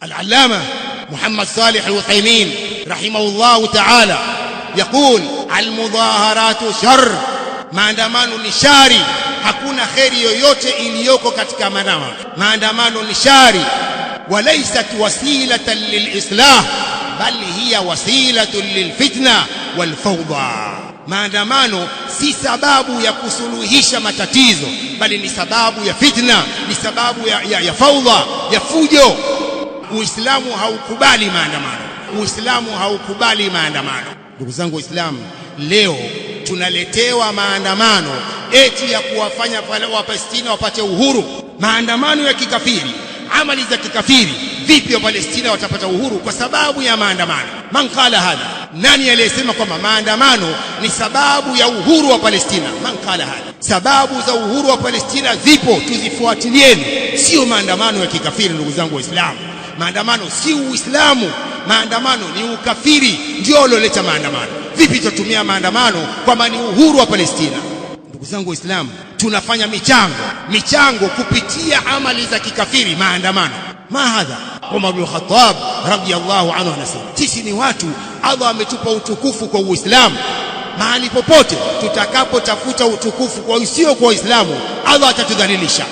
العلامة محمد صالح العثيمين رحمه الله تعالى يقول المظاهرات شر، maandamano ni shari, hakuna kheri yoyote iliyoko katika maandamano. Maandamano ni shari, walaysat wasilatan lilislah bal hiya wasilatun lilfitna walfawda. Maandamano si sababu ya kusuluhisha matatizo, bali ni sababu ya fitna, ni sababu ya fawda, ya fujo. Uislamu haukubali maandamano, Uislamu haukubali maandamano. Ndugu zangu Waislamu, leo tunaletewa maandamano eti ya kuwafanya Wapalestina wapate uhuru. Maandamano ya kikafiri, amali za kikafiri. Vipi Wapalestina watapata uhuru kwa sababu ya maandamano? Man qala hadha? Nani aliyesema kwamba maandamano ni sababu ya uhuru wa Palestina? Man qala hadha? Sababu za uhuru wa Palestina zipo, tuzifuatilieni, sio maandamano ya kikafiri. Ndugu zangu Waislamu, maandamano si Uislamu, maandamano ni ukafiri, ndio ulioleta maandamano. Vipi tutumia maandamano kwamba ni uhuru wa Palestina? Ndugu zangu Waislamu, tunafanya michango kupitia amali za kikafiri, maandamano. Ma hadha? Umar ibn Khattab radiyallahu anhu anasema, sisi ni watu, Allah ametupa utukufu kwa Uislamu. Mahali popote tutakapotafuta utukufu kwa usio kwa Uislamu, Allah atatudhalilisha.